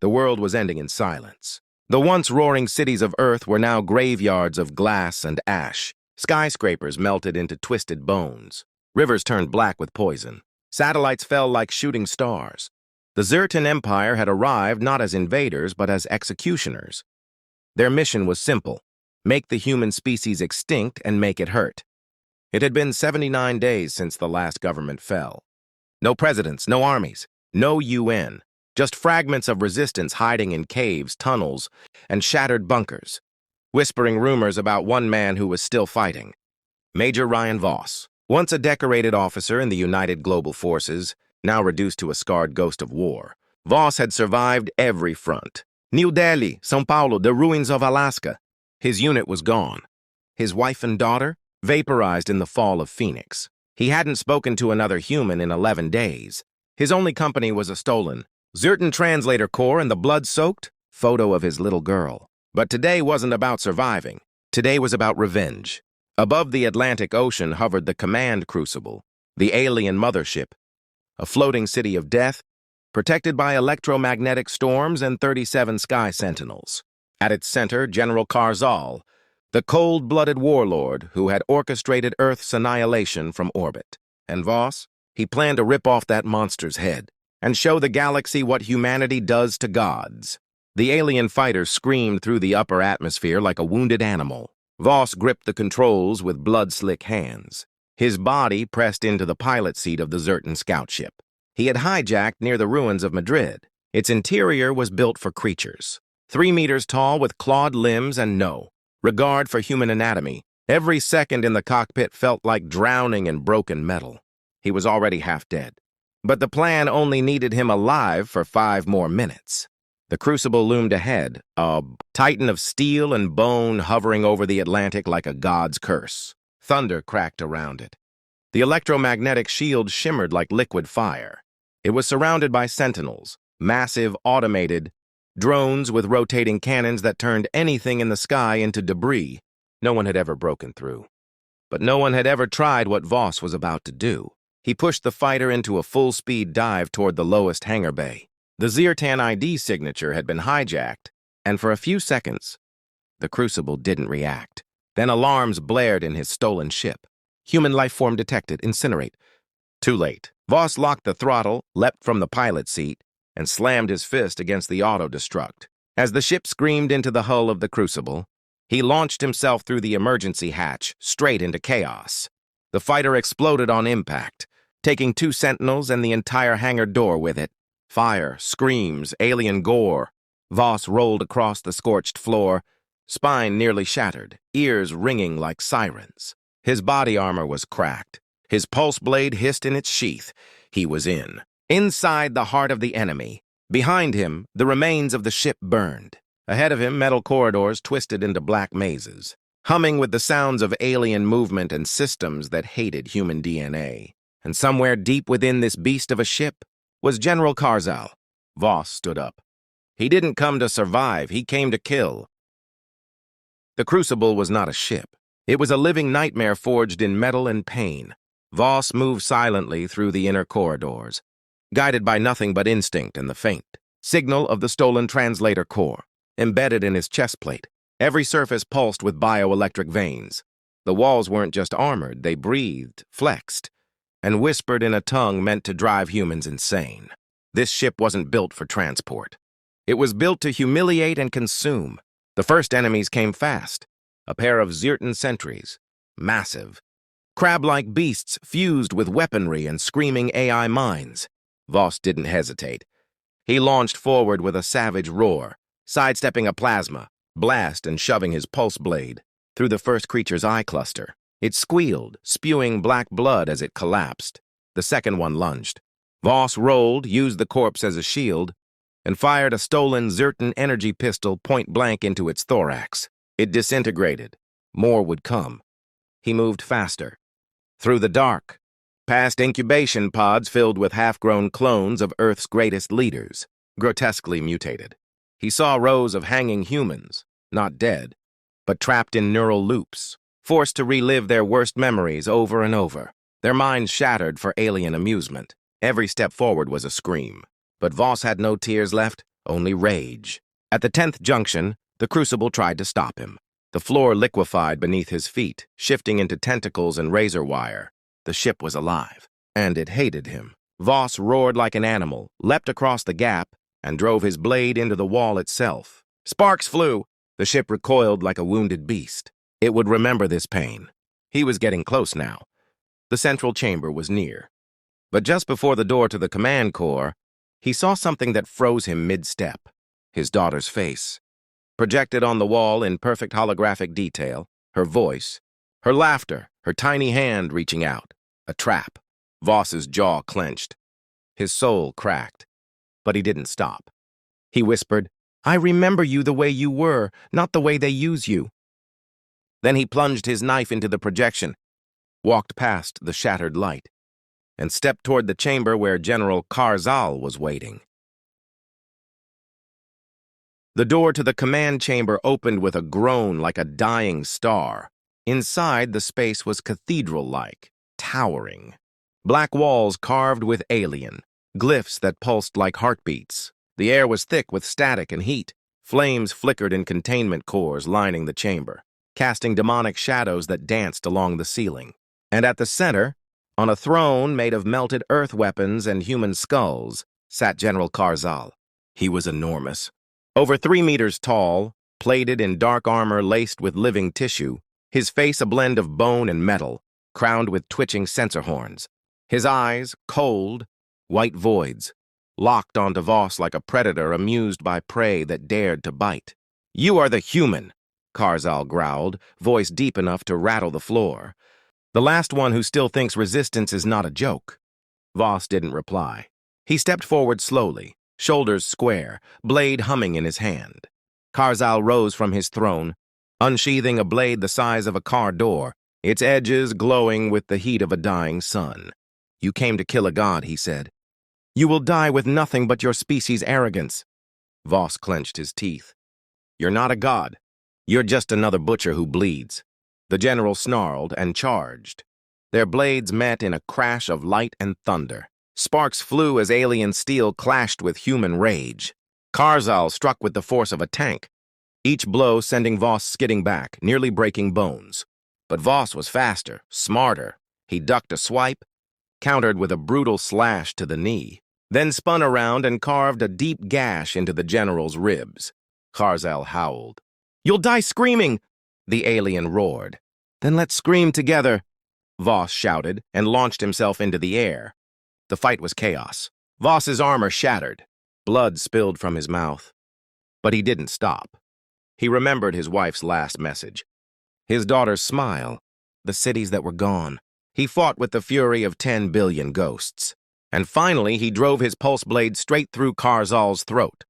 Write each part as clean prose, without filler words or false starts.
The world was ending in silence. The once roaring cities of Earth were now graveyards of glass and ash. Skyscrapers melted into twisted bones. Rivers turned black with poison. Satellites fell like shooting stars. The Zirtan Empire had arrived not as invaders, but as executioners. Their mission was simple: make the human species extinct and make it hurt. It had been 79 days since the last government fell. No presidents, no armies, no UN, just fragments of resistance hiding in caves, tunnels, and shattered bunkers, whispering rumors about one man who was still fighting. Major Ryan Voss, once a decorated officer in the United Global Forces, now reduced to a scarred ghost of war. Voss had survived every front. New Delhi, São Paulo, the ruins of Alaska. His unit was gone. His wife and daughter, vaporized in the fall of Phoenix. He hadn't spoken to another human in 11 days. His only company was a stolen Zirtan translator core and the blood-soaked photo of his little girl. But today wasn't about surviving. Today was about revenge. Above the Atlantic Ocean hovered the Command Crucible, the alien mothership, a floating city of death, protected by electromagnetic storms and 37 sky sentinels. At its center, General Karzal, the cold-blooded warlord who had orchestrated Earth's annihilation from orbit. And Voss, he planned to rip off that monster's head and show the galaxy what humanity does to gods. The alien fighter screamed through the upper atmosphere like a wounded animal. Voss gripped the controls with blood-slick hands. His body pressed into the pilot seat of the Zirtan scout ship. He had hijacked near the ruins of Madrid. Its interior was built for creatures, 3 meters tall with clawed limbs and no regard for human anatomy. Every second in the cockpit felt like drowning in broken metal. He was already half dead. But the plan only needed him alive for 5 more minutes. The Crucible loomed ahead, a titan of steel and bone hovering over the Atlantic like a god's curse. Thunder cracked around it. The electromagnetic shield shimmered like liquid fire. It was surrounded by sentinels, massive, automated drones with rotating cannons that turned anything in the sky into debris. No one had ever broken through. But no one had ever tried what Voss was about to do. He pushed the fighter into a full-speed dive toward the lowest hangar bay. The Zirtan ID signature had been hijacked, and for a few seconds, the Crucible didn't react. Then alarms blared in his stolen ship. Human life form detected. Incinerate. Too late. Voss locked the throttle, leapt from the pilot seat, and slammed his fist against the auto-destruct. As the ship screamed into the hull of the Crucible, he launched himself through the emergency hatch, straight into chaos. The fighter exploded on impact, taking 2 sentinels and the entire hangar door with it. Fire, screams, alien gore. Voss rolled across the scorched floor, spine nearly shattered, ears ringing like sirens. His body armor was cracked. His pulse blade hissed in its sheath. He was in. Inside the heart of the enemy. Behind him, the remains of the ship burned. Ahead of him, metal corridors twisted into black mazes, humming with the sounds of alien movement and systems that hated human DNA. And somewhere deep within this beast of a ship was General Karzal. Voss stood up. He didn't come to survive, he came to kill. The Crucible was not a ship. It was a living nightmare forged in metal and pain. Voss moved silently through the inner corridors, guided by nothing but instinct and the faint signal of the stolen translator core, embedded in his chest plate. Every surface pulsed with bioelectric veins. The walls weren't just armored, they breathed, flexed, and whispered in a tongue meant to drive humans insane. This ship wasn't built for transport. It was built to humiliate and consume. The first enemies came fast, a pair of Zirtan sentries, massive, crab-like beasts fused with weaponry and screaming AI minds. Voss didn't hesitate. He launched forward with a savage roar, sidestepping a plasma blast and shoving his pulse blade through the first creature's eye cluster. It squealed, spewing black blood as it collapsed. The second one lunged. Voss rolled, used the corpse as a shield, and fired a stolen Zirtan energy pistol point-blank into its thorax. It disintegrated. More would come. He moved faster. Through the dark, past incubation pods filled with half-grown clones of Earth's greatest leaders, grotesquely mutated. He saw rows of hanging humans, not dead, but trapped in neural loops, forced to relive their worst memories over and over, their minds shattered for alien amusement. Every step forward was a scream. But Voss had no tears left, only rage. At the 10th junction, the Crucible tried to stop him. The floor liquefied beneath his feet, shifting into tentacles and razor wire. The ship was alive, and it hated him. Voss roared like an animal, leapt across the gap, and drove his blade into the wall itself. Sparks flew. The ship recoiled like a wounded beast. It would remember this pain. He was getting close now. The central chamber was near. But just before the door to the command core, he saw something that froze him mid-step. His daughter's face. Projected on the wall in perfect holographic detail, her voice, her laughter, her tiny hand reaching out. A trap. Voss's jaw clenched. His soul cracked. But he didn't stop. He whispered, "I remember you the way you were, not the way they use you." Then he plunged his knife into the projection, walked past the shattered light, and stepped toward the chamber where General Karzal was waiting. The door to the command chamber opened with a groan like a dying star. Inside, the space was cathedral-like, towering. Black walls carved with alien, glyphs that pulsed like heartbeats. The air was thick with static and heat. Flames flickered in containment cores lining the chamber, casting demonic shadows that danced along the ceiling. And at the center, on a throne made of melted earth weapons and human skulls, sat General Karzal. He was enormous. Over 3 meters tall, plated in dark armor laced with living tissue, his face a blend of bone and metal, crowned with twitching sensor horns. His eyes, cold, white voids, locked onto Voss like a predator amused by prey that dared to bite. "You are the human," Karzal growled, voice deep enough to rattle the floor. "The last one who still thinks resistance is not a joke." Voss didn't reply. He stepped forward slowly, shoulders square, blade humming in his hand. Karzal rose from his throne, unsheathing a blade the size of a car door, its edges glowing with the heat of a dying sun. "You came to kill a god," he said. "You will die with nothing but your species' arrogance." Voss clenched his teeth. "You're not a god. You're just another butcher who bleeds." The general snarled and charged. Their blades met in a crash of light and thunder. Sparks flew as alien steel clashed with human rage. Karzal struck with the force of a tank, each blow sending Voss skidding back, nearly breaking bones. But Voss was faster, smarter. He ducked a swipe, countered with a brutal slash to the knee, then spun around and carved a deep gash into the general's ribs. Karzal howled. "You'll die screaming!" the alien roared. "Then let's scream together," Voss shouted and launched himself into the air. The fight was chaos. Voss's armor shattered. Blood spilled from his mouth. But he didn't stop. He remembered his wife's last message. His daughter's smile. The cities that were gone. He fought with the fury of 10 billion ghosts. And finally, he drove his pulse blade straight through Karzal's throat.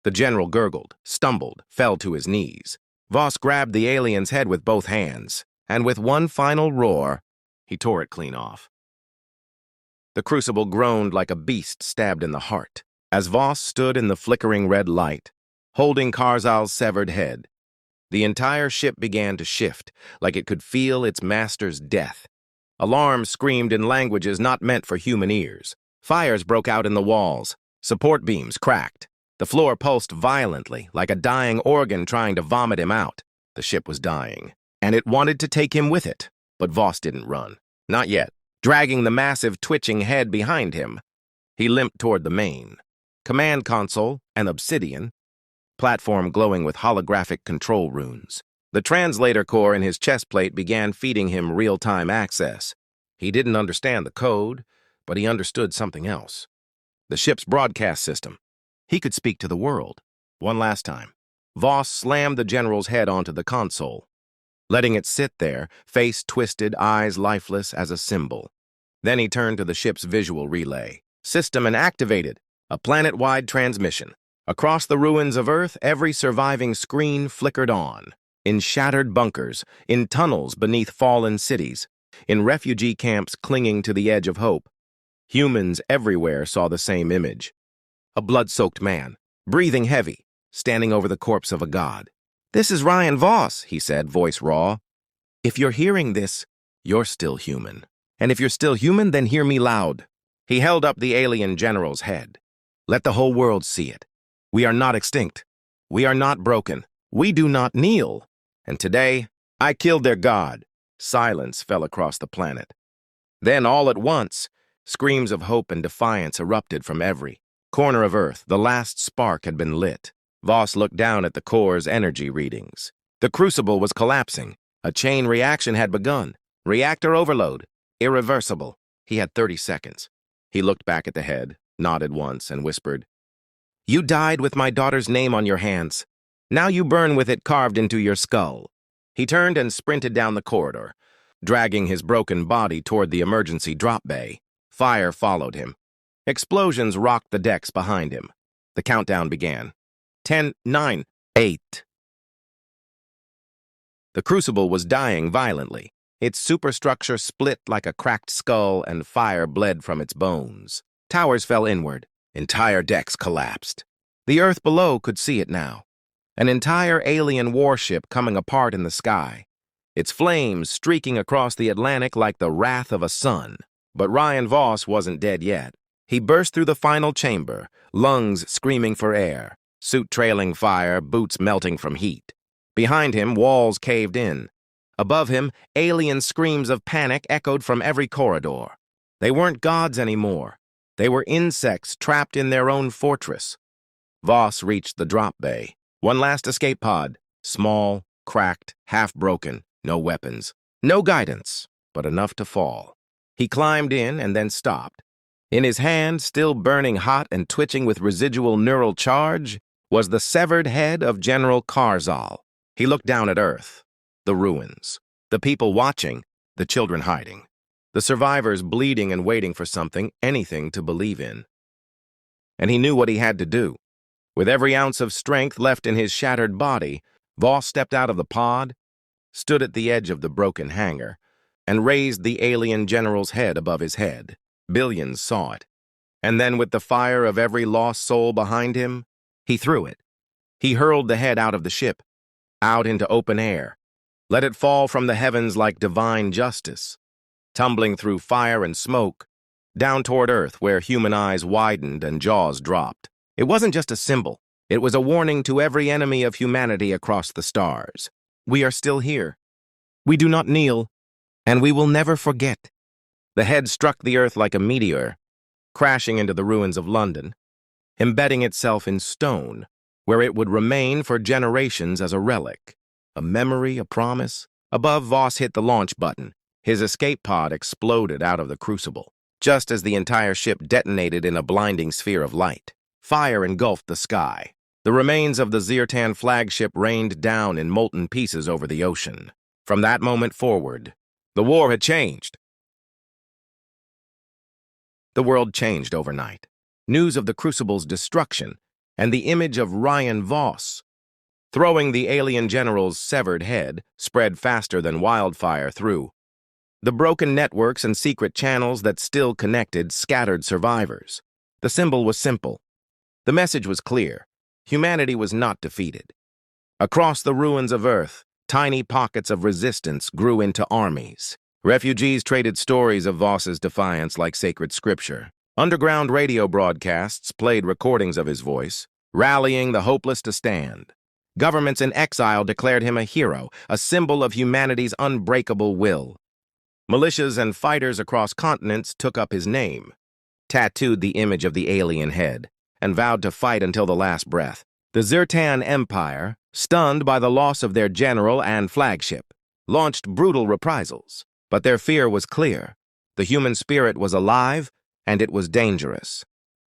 The general gurgled, stumbled, fell to his knees. Voss grabbed the alien's head with both hands, and with one final roar, he tore it clean off. The crucible groaned like a beast stabbed in the heart. As Voss stood in the flickering red light, holding Karzal's severed head, the entire ship began to shift, like it could feel its master's death. Alarms screamed in languages not meant for human ears. Fires broke out in the walls. Support beams cracked. The floor pulsed violently, like a dying organ trying to vomit him out. The ship was dying, and it wanted to take him with it. But Voss didn't run. Not yet. Dragging the massive, twitching head behind him, he limped toward the main. Command console, an obsidian, platform glowing with holographic control runes. The translator core in his chest plate began feeding him real-time access. He didn't understand the code, but he understood something else. The ship's broadcast system. He could speak to the world. One last time. Voss slammed the general's head onto the console, letting it sit there, face twisted, eyes lifeless as a symbol. Then he turned to the ship's visual relay. System inactivated. A planet-wide transmission. Across the ruins of Earth, every surviving screen flickered on. In shattered bunkers, in tunnels beneath fallen cities, in refugee camps clinging to the edge of hope, humans everywhere saw the same image. A blood-soaked man, breathing heavy, standing over the corpse of a god. "This is Ryan Voss," he said, voice raw. "If you're hearing this, you're still human. And if you're still human, then hear me loud." He held up the alien general's head. "Let the whole world see it. We are not extinct. We are not broken. We do not kneel. And today, I killed their god. Silence fell across the planet. Then, all at once, screams of hope and defiance erupted from every corner of Earth. The last spark had been lit. Voss looked down at the core's energy readings. The crucible was collapsing. A chain reaction had begun. Reactor overload. Irreversible. He had 30 seconds. He looked back at the head, nodded once, and whispered, "You died with my daughter's name on your hands. Now you burn with it carved into your skull." He turned and sprinted down the corridor, dragging his broken body toward the emergency drop bay. Fire followed him. Explosions rocked the decks behind him. The countdown began. 10, 9, 8. The crucible was dying violently. Its superstructure split like a cracked skull, and fire bled from its bones. Towers fell inward. Entire decks collapsed. The Earth below could see it now. An entire alien warship coming apart in the sky, its flames streaking across the Atlantic like the wrath of a sun. But Ryan Voss wasn't dead yet. He burst through the final chamber, lungs screaming for air, suit trailing fire, boots melting from heat. Behind him, walls caved in. Above him, alien screams of panic echoed from every corridor. They weren't gods anymore. They were insects trapped in their own fortress. Voss reached the drop bay. One last escape pod. Small, cracked, half-broken, no weapons. No guidance, but enough to fall. He climbed in and then stopped. In his hand, still burning hot and twitching with residual neural charge, was the severed head of General Karzal. He looked down at Earth, the ruins, the people watching, the children hiding, the survivors bleeding and waiting for something, anything to believe in. And he knew what he had to do. With every ounce of strength left in his shattered body, Voss stepped out of the pod, stood at the edge of the broken hangar, and raised the alien general's head above his head. Billions saw it. And then, with the fire of every lost soul behind him, he threw it. He hurled the head out of the ship, out into open air, let it fall from the heavens like divine justice, tumbling through fire and smoke, down toward Earth where human eyes widened and jaws dropped. It wasn't just a symbol. It was a warning to every enemy of humanity across the stars. We are still here. We do not kneel, and we will never forget. The head struck the Earth like a meteor, crashing into the ruins of London, embedding itself in stone, where it would remain for generations as a relic, a memory, a promise. Above, Voss hit the launch button. His escape pod exploded out of the crucible, just as the entire ship detonated in a blinding sphere of light. Fire engulfed the sky. The remains of the Zirtan flagship rained down in molten pieces over the ocean. From that moment forward, the war had changed. The world changed overnight. News of the Crucible's destruction and the image of Ryan Voss throwing the alien general's severed head spread faster than wildfire through the broken networks and secret channels that still connected scattered survivors. The symbol was simple. The message was clear. Humanity was not defeated. Across the ruins of Earth, tiny pockets of resistance grew into armies. Refugees traded stories of Voss's defiance like sacred scripture. Underground radio broadcasts played recordings of his voice, rallying the hopeless to stand. Governments in exile declared him a hero, a symbol of humanity's unbreakable will. Militias and fighters across continents took up his name, tattooed the image of the alien head, and vowed to fight until the last breath. The Zirtan Empire, stunned by the loss of their general and flagship, launched brutal reprisals. But their fear was clear. The human spirit was alive, and it was dangerous.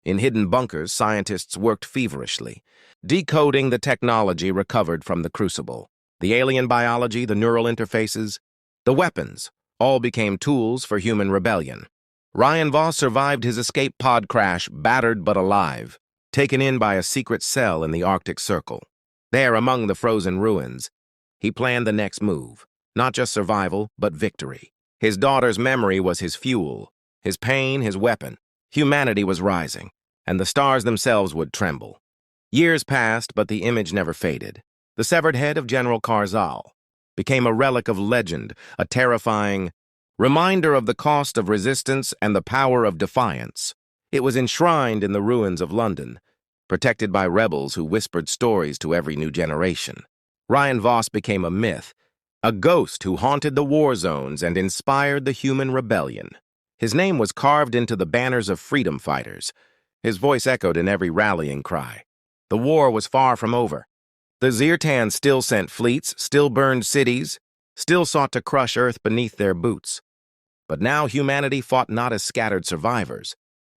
In hidden bunkers, scientists worked feverishly, decoding the technology recovered from the Crucible. The alien biology, the neural interfaces, the weapons, all became tools for human rebellion. Ryan Voss survived his escape pod crash, battered but alive, taken in by a secret cell in the Arctic Circle. There, among the frozen ruins, he planned the next move. Not just survival, but victory. His daughter's memory was his fuel, his pain, his weapon. Humanity was rising, and the stars themselves would tremble. Years passed, but the image never faded. The severed head of General Karzal became a relic of legend, a terrifying reminder of the cost of resistance and the power of defiance. It was enshrined in the ruins of London, protected by rebels who whispered stories to every new generation. Ryan Voss became a myth, a ghost who haunted the war zones and inspired the human rebellion. His name was carved into the banners of freedom fighters. His voice echoed in every rallying cry. The war was far from over. The Zirtan still sent fleets, still burned cities, still sought to crush Earth beneath their boots. But now humanity fought not as scattered survivors,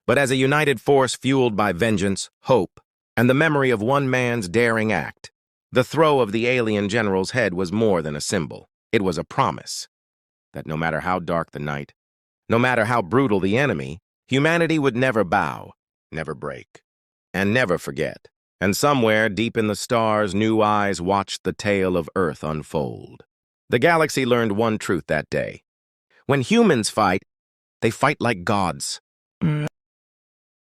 but as a united force fueled by vengeance, hope, and the memory of one man's daring act. The throw of the alien general's head was more than a symbol. It was a promise that no matter how dark the night, no matter how brutal the enemy, humanity would never bow, never break, and never forget. And somewhere deep in the stars, new eyes watched the tale of Earth unfold. The galaxy learned one truth that day. When humans fight, they fight like gods.